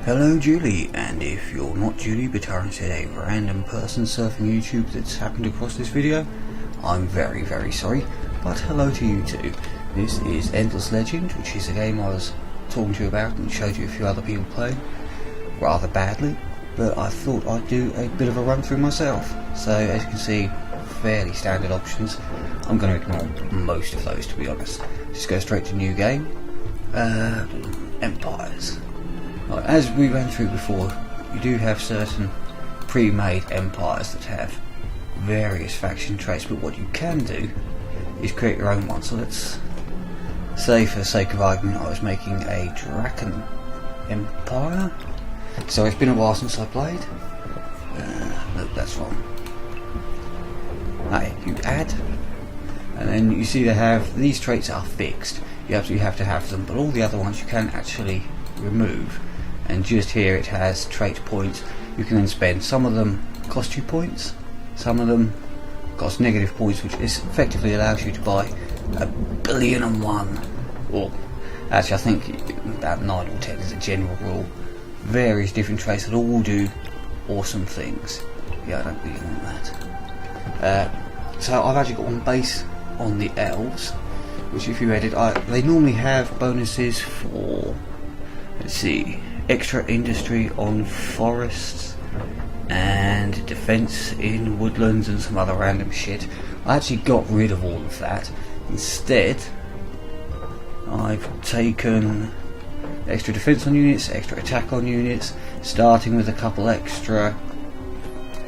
Hello Julie, and if you're not Julie but are instead a random person surfing YouTube that's happened across this video, I'm very sorry, but hello to you too. This is Endless Legend, which is a game I was talking to you about and showed you a few other people playing, rather badly, but I thought I'd do a bit of a run through myself. So as you can see, fairly standard options. I'm going to ignore most of those, to be honest. Just go straight to new game. Empires. As we ran through before, you do have certain pre-made empires that have various faction traits, but what you can do is create your own one. So let's say, for the sake of argument, I was making a Draken Empire. So it's been a while since I played. No, that's wrong. You add, and then you see they have these traits are fixed. You absolutely have to have them, but all the other ones you can actually remove. And just here it has trait points. You can then spend. Some of them cost you points, some of them cost negative points, which is effectively allows you to buy 1,000,000,001. Or actually, I think about 9 or 10 is a general rule. Various different traits that all do awesome things. Yeah, I don't really want that. So I've actually got one base on the elves, which if you edit, they normally have bonuses for, let's see, extra industry on forests and defense in woodlands and some other random shit. I actually got rid of all of that. Instead, I've taken extra defense on units, extra attack on units, starting with a couple extra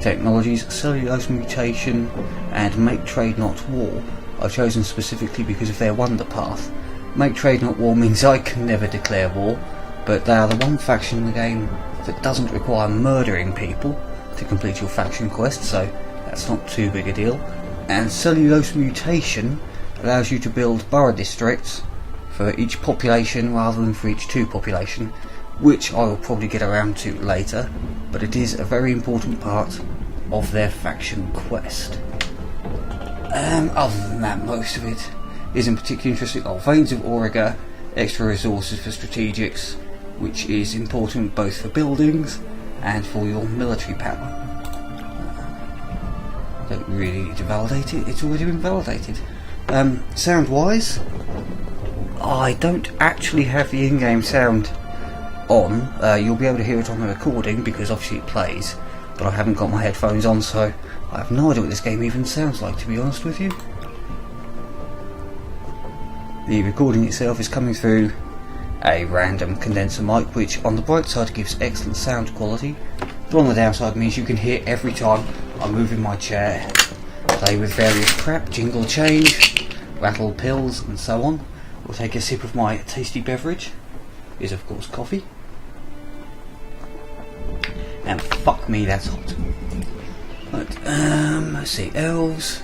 technologies, cellulose mutation and make trade not war. I've chosen specifically because of their wonder path. Make trade not war means I can never declare war, but they are the one faction in the game that doesn't require murdering people to complete your faction quest, so that's not too big a deal. And cellulose mutation allows you to build borough districts for each population rather than for each 2 population, which I will probably get around to later, but it is a very important part of their faction quest. Other than that, most of it isn't particularly interesting. Veins of Auriga, extra resources for strategics, which is important both for buildings and for your military power. Don't really need to validate it, it's already been validated. Sound wise, I don't actually have the in-game sound on. You'll be able to hear it on the recording because obviously it plays, but I haven't got my headphones on, so I have no idea what this game even sounds like, to be honest with you. The recording itself is coming through a random condenser mic, which on the bright side gives excellent sound quality, but on the downside means you can hear every time I move in my chair, play with various crap, jingle change, rattle pills and so on, or take a sip of my tasty beverage, is of course coffee. And fuck me, that's hot. But, let's see, elves,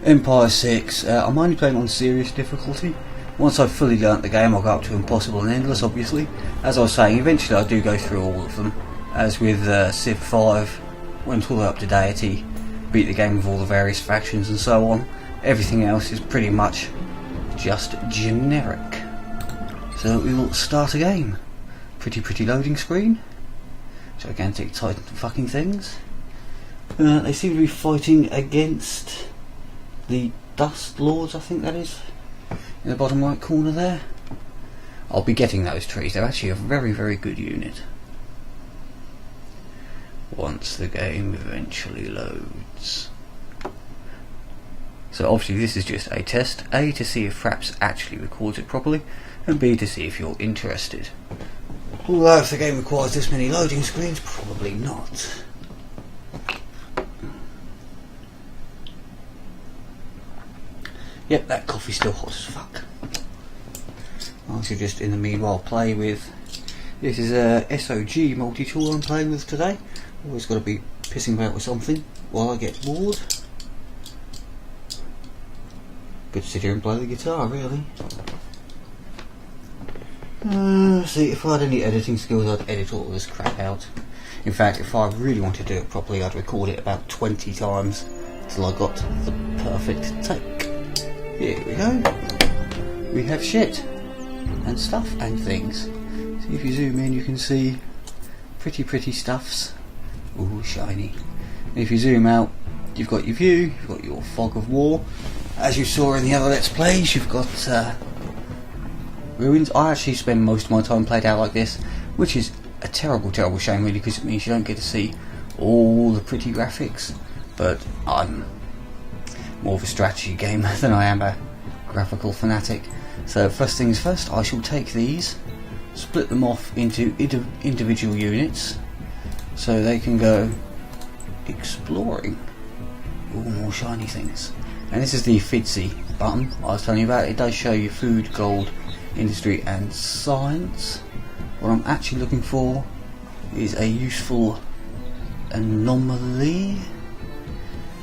Empire 6, I'm only playing on serious difficulty. Once I've fully learnt the game, I'll go up to Impossible and Endless, obviously. As I was saying, eventually I do go through all of them. As with Civ 5, went all the way up to Deity, beat the game with all the various factions and so on. Everything else is pretty much just generic. So we'll start a game. Pretty loading screen. Gigantic titan fucking things. They seem to be fighting against the Dust Lords, I think that is, in the bottom right corner there. I'll be getting those trees. They're actually a very good unit. Once the game eventually loads. So obviously this is just a test. A, to see if Fraps actually records it properly, and B, to see if you're interested. Although if the game requires this many loading screens, probably not. Yep, that coffee's still hot as fuck. I should just in the meanwhile play with, this is a SOG multi-tool I'm playing with today. Always got to be pissing about with something while I get bored. Good to sit here and play the guitar, really. See, if I had any editing skills, I'd edit all this crap out. In fact, if I really wanted to do it properly, I'd record it about 20 times till I got the perfect take. Here we go. We have shit and stuff and things. See, if you zoom in, you can see pretty stuffs. Ooh, shiny. And if you zoom out, you've got your view, you've got your fog of war. As you saw in the other Let's Plays, you've got ruins. I actually spend most of my time played out like this, which is a terrible shame really, because it means you don't get to see all the pretty graphics. But I'm more of a strategy gamer than I am a graphical fanatic. So first things first, I shall take these, split them off into individual units so they can go exploring. All more shiny things. And this is the FIDSI button I was telling you about. It does show you food, gold, industry and science. What I'm actually looking for is a useful anomaly,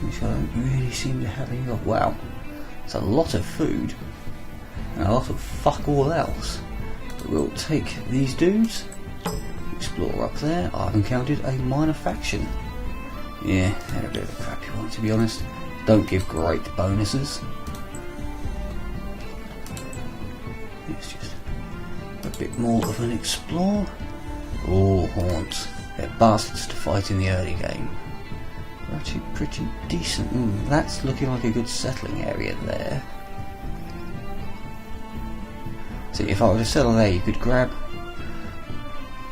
which I don't really seem to have any of. Wow, it's a lot of food and a lot of fuck all else. But we'll take these dudes, explore up there. I've encountered a minor faction. Yeah, they're a bit of a crappy one, to be honest. Don't give great bonuses. It's just a bit more of an explore. Oh, haunts. They're bastards to fight in the early game. They're actually pretty decent. That's looking like a good settling area there. So if I were to settle there, you could grab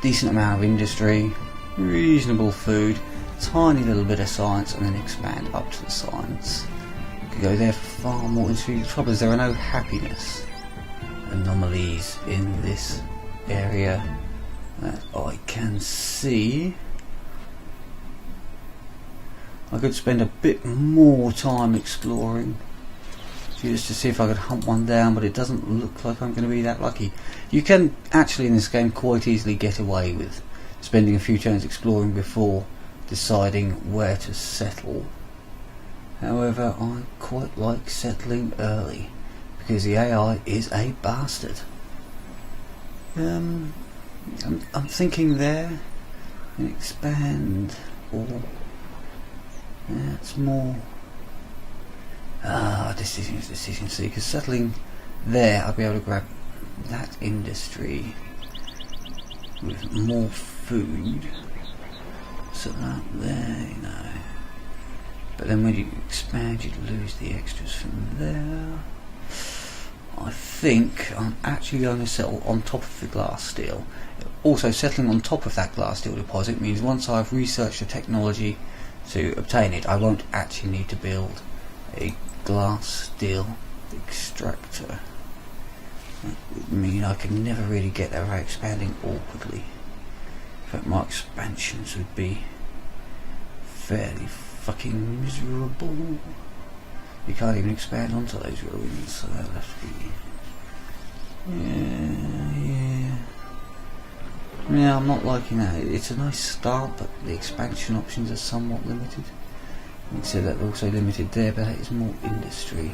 decent amount of industry, reasonable food, tiny little bit of science, and then expand up to the science. You could go there for far more industry. The trouble is there are no happiness anomalies in this area that I can see. I could spend a bit more time exploring just to see if I could hunt one down, but it doesn't look like I'm going to be that lucky. You can actually in this game quite easily get away with spending a few turns exploring before deciding where to settle. However, I quite like settling early because the AI is a bastard. I'm thinking there and expand, or that's more decisions. See, because settling there, I'll be able to grab that industry with more food. So that there, you know. But then when you expand, you'd lose the extras from there. I think I'm actually going to settle on top of the glass steel. Also, settling on top of that glass steel deposit means once I've researched the technology to obtain it, I won't actually need to build a glass steel extractor. That would mean I can never really get there without expanding awkwardly. In fact, my expansions would be fairly fucking miserable. You can't even expand onto those ruins, so that'll have to be... Yeah, I'm not liking that. It's a nice start, but the expansion options are somewhat limited. You said that they're also limited there, but that is more industry.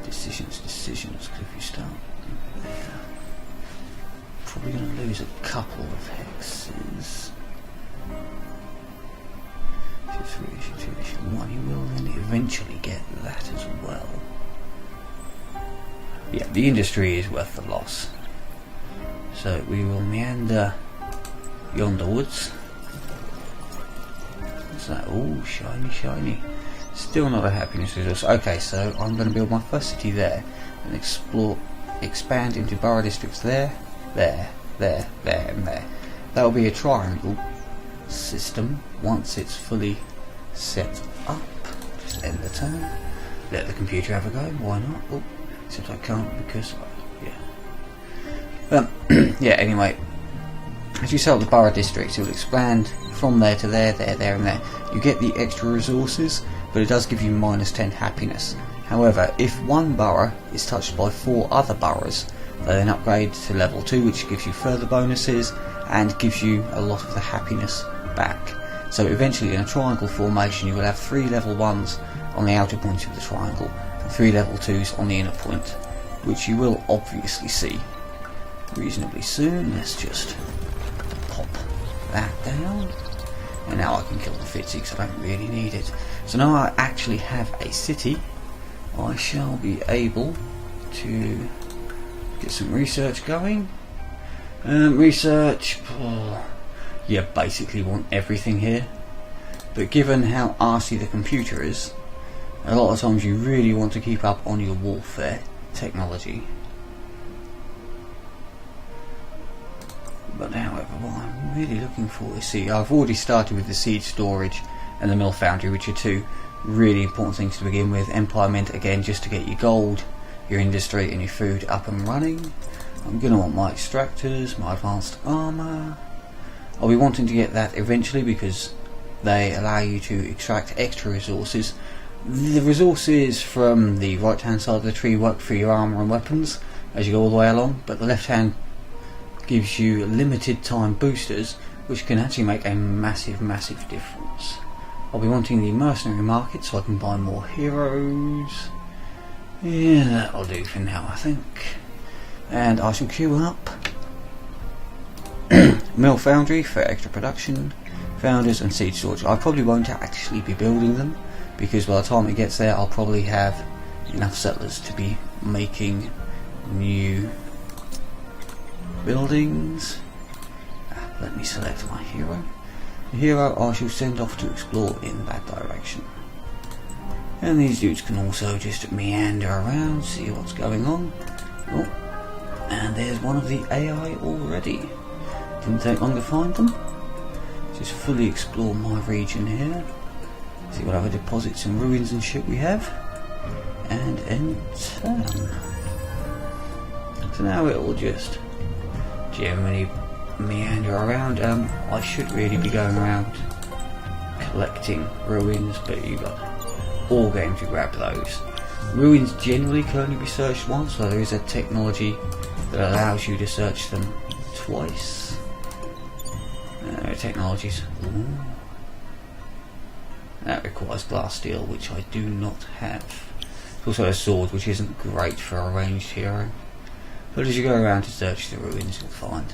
Decisions, because if you start there, probably going to lose a couple of hexes. One, you will then eventually get that as well. Yeah, the industry is worth the loss. So we will meander yonderwards. What's that? Oh, shiny. Still not a happiness resource. Okay, so I'm going to build my first city there and expand into borough districts there, and there. That will be a triangle system once it's fully set up. Just end the turn. Let the computer have a go. Why not? Oh, except I can't because yeah. Anyway, as you set up the borough districts, it will expand from there to there, and there. You get the extra resources, but it does give you -10 happiness. However, if one borough is touched by 4 other boroughs, they then upgrade to level 2, which gives you further bonuses and gives you a lot of the happiness back. So eventually in a triangle formation you will have 3 level 1s on the outer point of the triangle and 3 level 2s on the inner point, which you will obviously see reasonably soon. Let's just pop that down. And now I can kill the FIDSI because I don't really need it. So now I actually have a city. I shall be able to Get some research going. Research, you basically want everything here, but given how arsey the computer is, a lot of times you really want to keep up on your warfare technology. But however, what I'm really looking for is, see, I've already started with the seed storage and the mill foundry, which are two really important things to begin with. Empire Mint, again, just to get your gold, your industry and your food up and running. I'm going to want my extractors, my advanced armour. I'll be wanting to get that eventually because they allow you to extract extra resources. The resources from the right hand side of the tree work for your armour and weapons as you go all the way along, but the left hand gives you limited time boosters which can actually make a massive difference. I'll be wanting the mercenary market so I can buy more heroes. Yeah, that'll do for now, I think. And I shall queue up mill foundry for extra production, founders and seed storage. I probably won't actually be building them because by the time it gets there I'll probably have enough settlers to be making new buildings. Let me select my hero. The hero I shall send off to explore in that direction. And these dudes can also just meander around, see what's going on. Oh, and there's one of the AI already. Didn't take long to find them. Just fully explore my region here. See what other deposits and ruins and shit we have. And enter. So now it will just generally meander around. I should really be going around collecting ruins, but you got all game to grab those. Ruins generally can only be searched once, so there is a technology that allows you to search them twice. Technologies. Ooh. That requires glass steel, which I do not have. It's also a sword, which isn't great for a ranged hero. But as you go around to search the ruins, you'll find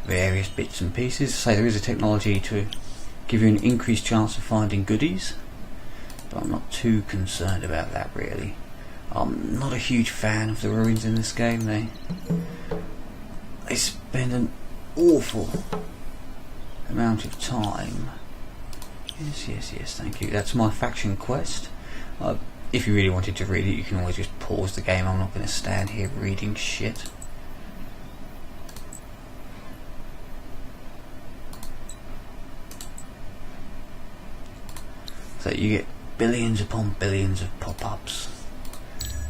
various bits and pieces. So there is a technology to give you an increased chance of finding goodies, but I'm not too concerned about that really. I'm not a huge fan of the ruins in this game. They spend an awful amount of time. Yes, thank you. That's my faction quest. If you really wanted to read it, you can always just pause the game. I'm not going to stand here reading shit. So you get billions upon billions of pop-ups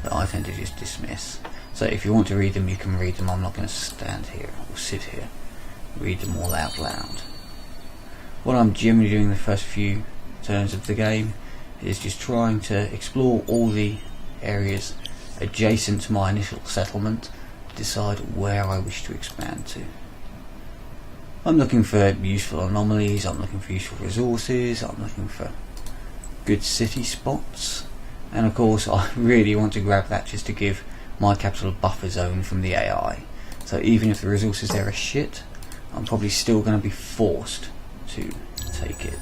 that I tend to just dismiss. So if you want to read them, you can read them. I'm not going to stand here or sit here, read them all out loud. What I'm generally doing the first few turns of the game is just trying to explore all the areas adjacent to my initial settlement, decide where I wish to expand to. I'm looking for useful anomalies, I'm looking for useful resources, I'm looking for good city spots, and of course I really want to grab that just to give my capital a buffer zone from the AI. So even if the resources there are shit, I'm probably still going to be forced to take it.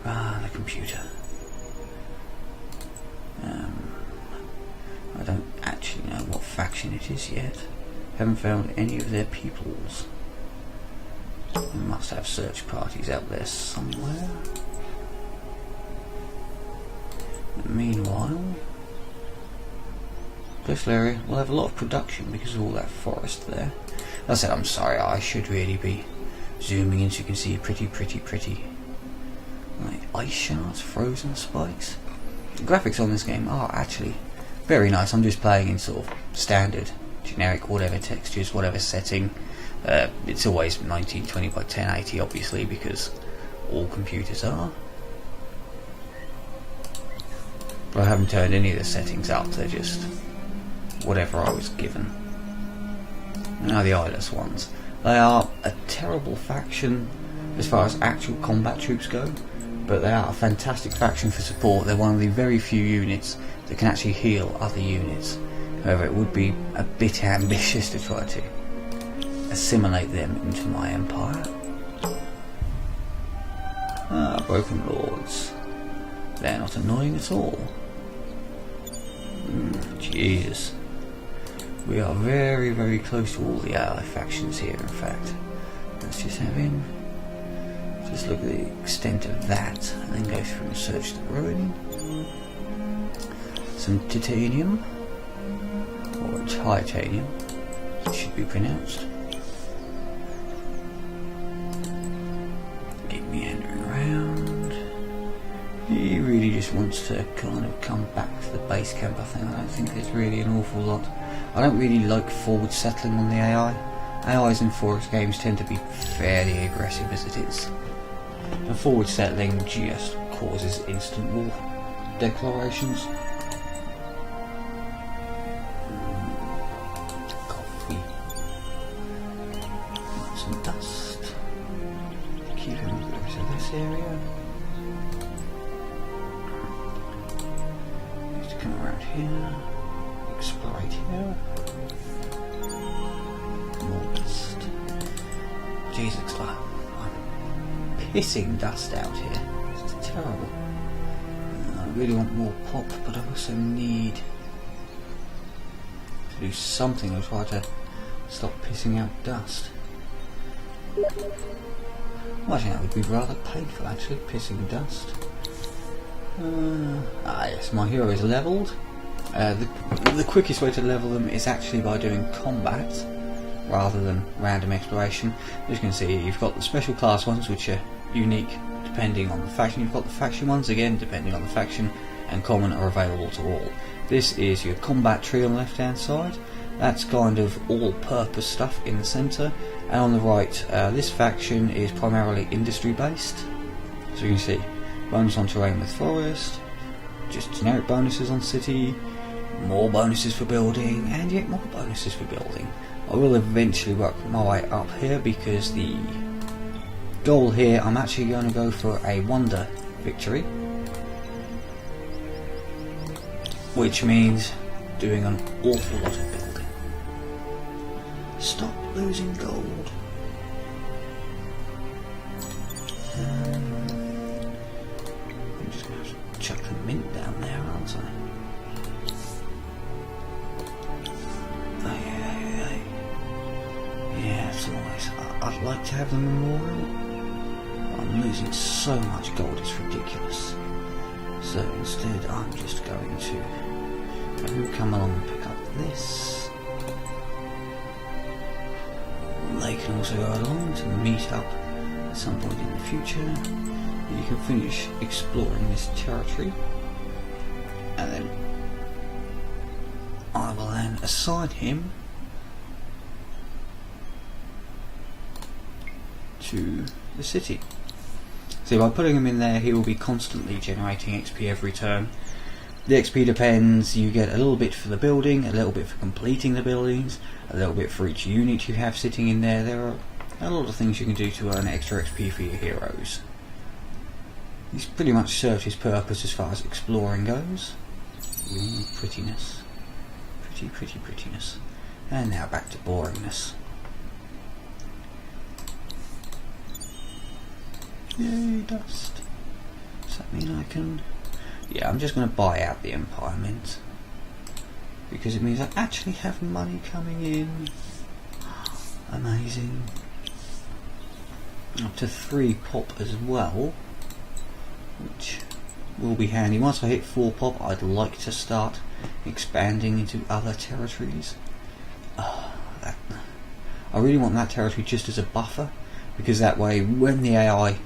The computer. I don't actually know what faction it is yet. Haven't found any of their peoples. They must have search parties out there somewhere. Meanwhile, this area will have a lot of production because of all that forest there. As I said, I'm sorry, I should really be zooming in so you can see pretty like ice shards, frozen spikes. The graphics on this game are actually very nice. I'm just playing in sort of standard, generic, whatever textures, whatever setting. It's always 1920 by 1080 obviously because all computers are. But I haven't turned any of the settings up, they're just whatever I was given. And now the eyeless ones. They are a terrible faction as far as actual combat troops go, but they are a fantastic faction for support. They're one of the very few units that can actually heal other units. However, it would be a bit ambitious to try to assimilate them into my empire. Broken Lords. They're not annoying at all. Jesus. We are very, very close to all the ally factions here, in fact. Let's just have in. Just look at the extent of that, and then go through and search the ruin. Some titanium, or titanium, it should be pronounced. Keep meandering around. He really just wants to kind of come back to the base camp, I think. I don't think there's really an awful lot. I don't really like forward settling on the AI. AIs in Forest games tend to be fairly aggressive as it is. And forward settling just causes instant war declarations. Coffee. Some dust. Keep him close to this area. Need to come around here. Explore here. More dust. Jesus, I'm pissing dust out here. It's terrible. I really want more pop, but I also need to do something to try to stop pissing out dust. Well, I think that would be rather painful, actually, pissing dust. Yes, my hero is levelled. The quickest way to level them is actually by doing combat rather than random exploration. As you can see, you've got the special class ones, which are unique depending on the faction. You've got the faction ones, again depending on the faction, and common are available to all. This is your combat tree on the left hand side. That's kind of all-purpose stuff in the centre, and on the right this faction is primarily industry based. So you can see bonus on terrain with forest, just generic bonuses on city, more bonuses for building, and yet more bonuses for building. I will eventually work my way up here because the goal here, I'm actually going to go for a wonder victory, which means doing an awful lot of building. Stop losing gold. I'm just going to have to chuck the mint down there, aren't I? Yeah, it's always. I'd like to have the memorial. I'm losing so much gold, it's ridiculous. So instead, I'm just going to come along and pick up this. They can also go along to meet up at some point in the future. You can finish exploring this territory, and then I will then assign him to the city. So by putting him in there, he will be constantly generating XP every turn. The XP depends, you get a little bit for the building, a little bit for completing the buildings, a little bit for each unit you have sitting in there. There are a lot of things you can do to earn extra XP for your heroes. He's pretty much served his purpose as far as exploring goes. Prettiness. Pretty prettiness. And now back to boringness. Yay, dust. Does that mean I can... Yeah, I'm just going to buy out the Empire Mint, because it means I actually have money coming in. Amazing. Up to 3 pop as well, which will be handy. Once I hit 4 pop, I'd like to start expanding into other territories. I really want that territory just as a buffer, because that way when the AI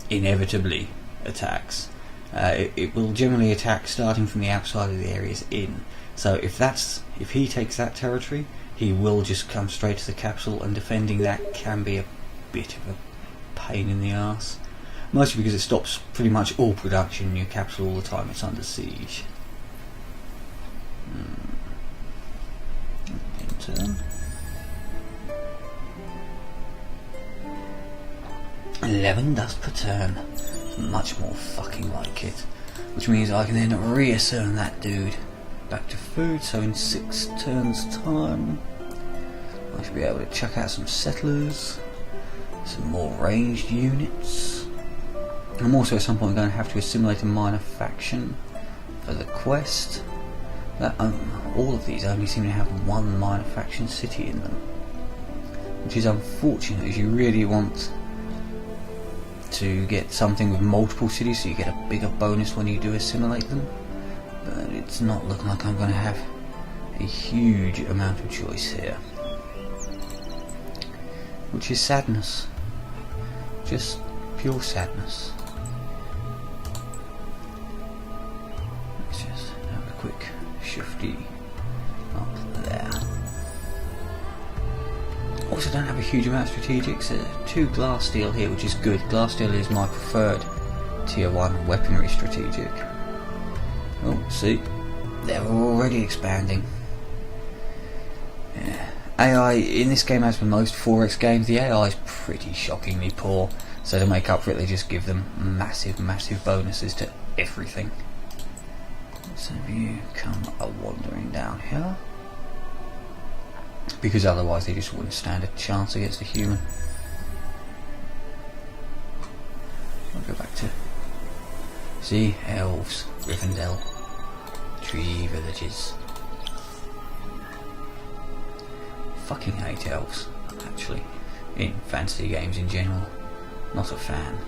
inevitably attacks, it will generally attack starting from the outside of the areas in. So if he takes that territory, he will just come straight to the capital, and defending that can be a bit of a pain in the arse. Mostly because it stops pretty much all production in your capital all the time it's under siege. In turn. 11 dust per turn. Much more fucking like it. Which means I can then reassign that dude back to food, so in 6 turns time I should be able to chuck out some settlers, some more ranged units. I'm also at some point going to have to assimilate a minor faction for the quest, that all of these only seem to have one minor faction city in them, which is unfortunate as you really want to get something with multiple cities so you get a bigger bonus when you do assimilate them, but it's not looking like I'm going to have a huge amount of choice here, which is sadness, just pure sadness. Let's just have a quick shifty up there. Also don't have a huge amount of strategics. 2 glass steel here, which is good. Glass steel is my preferred tier 1 weaponry strategic. Oh, see, they're already expanding. Yeah. AI in this game, as for most 4X games, the AI is pretty shockingly poor, so to make up for it they just give them massive bonuses to everything. So if you come wandering down here, because otherwise they just wouldn't stand a chance against a human. I'll go back to see elves, Rivendell, tree villages. Fucking hate elves, actually, in fantasy games in general. Not a fan.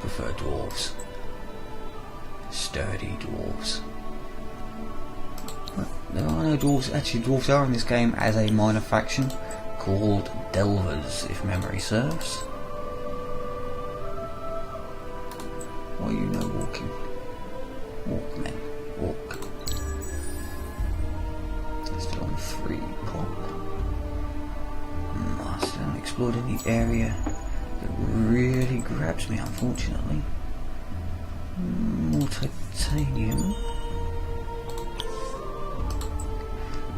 Prefer dwarves. Sturdy dwarves. But there are no dwarves. Actually, dwarves are in this game as a minor faction called Delvers, if memory serves. Why are you no walking? Walk, men. Walk. Still on 3 pop. I still haven't explored any area that really grabs me, unfortunately. More titanium.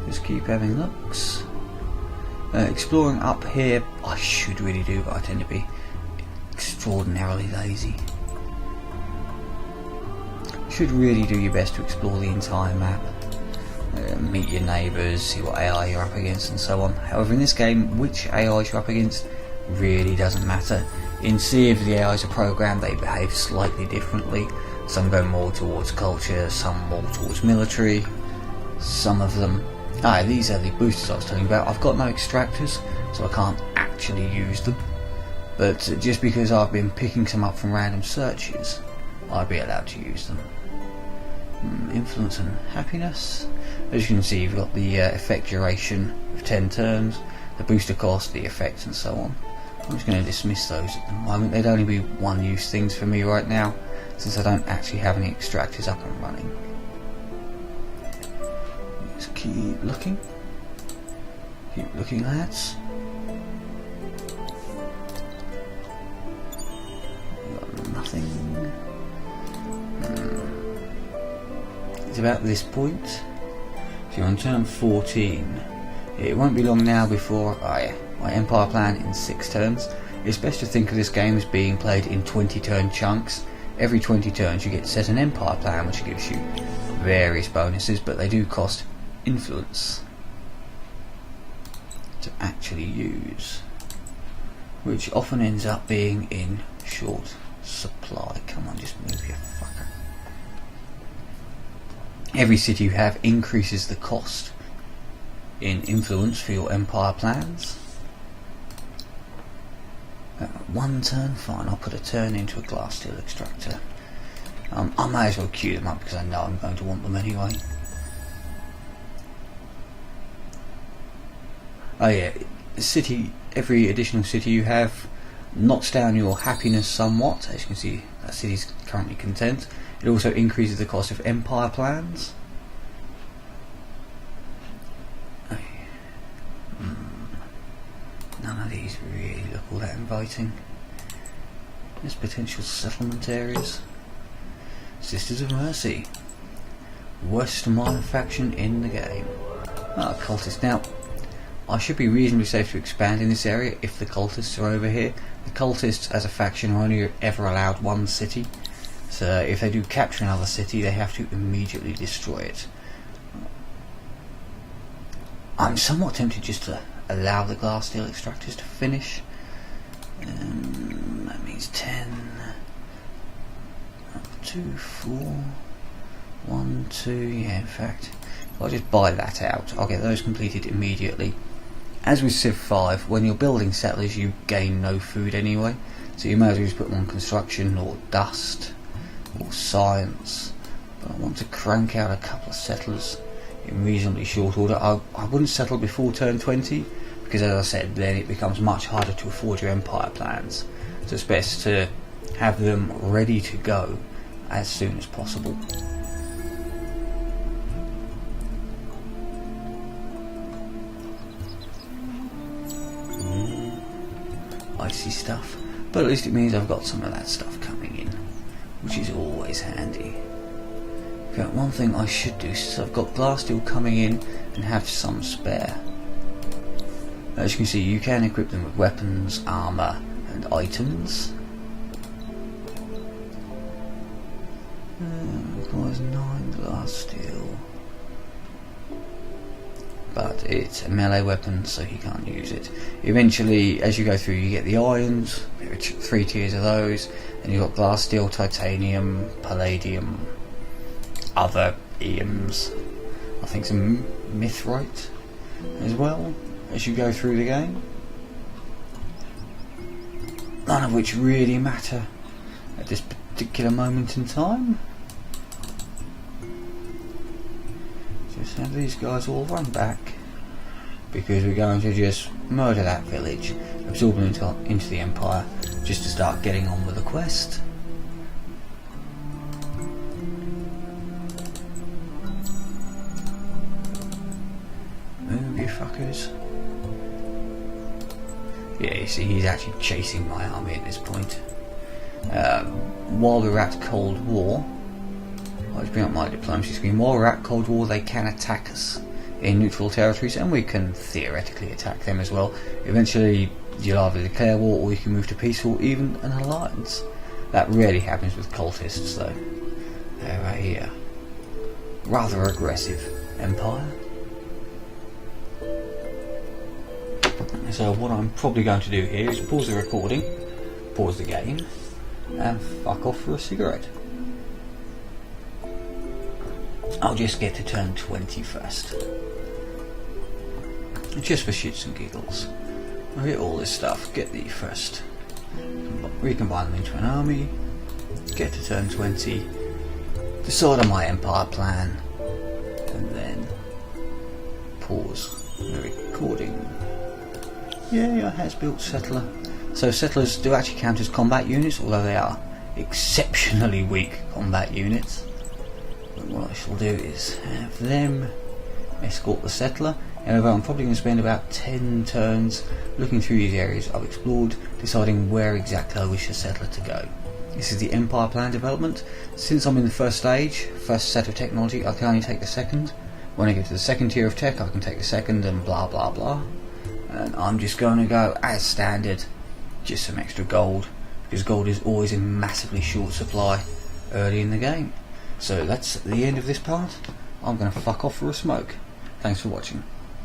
Just keep having looks. Exploring up here, I should really do, but I tend to be extraordinarily lazy. You should really do your best to explore the entire map. Meet your neighbours, see what AI you're up against and so on. However, in this game, which AIs you're up against really doesn't matter. In Sea of the AIs are programmed, they behave slightly differently. Some go more towards culture, some more towards military. Some of them... these are the boosters I was telling you about. I've got no extractors, so I can't actually use them. But just because I've been picking some up from random searches, I'd be allowed to use them. Influence and happiness. As you can see, you've got the effect duration of 10 turns, the booster cost, the effects and so on. I'm just going to dismiss those at the moment. They'd only be one-use things for me right now, since I don't actually have any extractors up and running. Just keep looking. Keep looking, lads. Got nothing. It's about this point. So you're on turn 14. It won't be long now before my Empire plan in 6 turns. It's best to think of this game as being played in 20 turn chunks. Every 20 turns you get set an Empire plan, which gives you various bonuses, but they do cost influence to actually use, which often ends up being in short supply. Come on, just move your fucker. Every city you have increases the cost in influence for your Empire plans. 1 turn, fine, I'll put a turn into a glass steel extractor. I may as well queue them up because I know I'm going to want them anyway. Oh yeah, city, every additional city you have knocks down your happiness somewhat. As you can see, that city's currently content. It also increases the cost of Empire plans. None of these really look all that inviting. There's potential settlement areas. Sisters of Mercy. Worst minor faction in the game. Cultists. Now, I should be reasonably safe to expand in this area if the cultists are over here. The cultists as a faction are only ever allowed 1 city. So if they do capture another city, they have to immediately destroy it. I'm somewhat tempted just to allow the glass steel extractors to finish. That means 10, 2, 4, 1, want to, yeah, in fact, if I just buy that out, I'll get those completed immediately. As with Civ 5, when you're building settlers you gain no food anyway, so you may as well just put them on construction or dust or science. But I want to crank out a couple of settlers in reasonably short order. I wouldn't settle before turn 20, because as I said, then it becomes much harder to afford your empire plans. So it's best to have them ready to go as soon as possible. Icy stuff, but at least it means I've got some of that stuff coming in, which is always handy. Okay, one thing I should do, so I've got glass steel coming in and have some spare. As you can see, you can equip them with weapons, armour and items. Requires 9 glass steel, but it's a melee weapon so he can't use it. Eventually, as you go through, you get the irons. There are 3 tiers of those, and you've got glass steel, titanium, palladium, other EMs, I think some mithrite as well, as you go through the game, none of which really matter at this particular moment in time. Just have these guys all run back, because we're going to just murder that village, absorb them into the Empire, just to start getting on with the quest. Move, you fuckers. Yeah, you see, he's actually chasing my army at this point. While we're at Cold War, I'll just bring up my diplomacy screen. While we're at Cold War, they can attack us in neutral territories, and we can theoretically attack them as well. Eventually, you'll either declare war or you can move to peaceful, even an alliance. That rarely happens with cultists, though. They're right here. Rather aggressive empire. So what I'm probably going to do here is pause the recording, pause the game, and fuck off for a cigarette. I'll just get to turn 20 first. Just for shits and giggles. I'll get all this stuff, get the first, recombine them into an army, get to turn 20, decide on my empire plan, and then pause the recording. Yeah, I has built settler. So settlers do actually count as combat units, although they are exceptionally weak combat units. But what I shall do is have them escort the settler. However, I'm probably going to spend about 10 turns looking through these areas I've explored, deciding where exactly I wish the settler to go. This is the empire plan development. Since I'm in the first stage, first set of technology, I can only take the second. When I get to the second tier of tech, I can take the second, and blah blah blah. And I'm just going to go as standard, just some extra gold, because gold is always in massively short supply early in the game. So that's the end of this part. I'm going to fuck off for a smoke. Thanks for watching.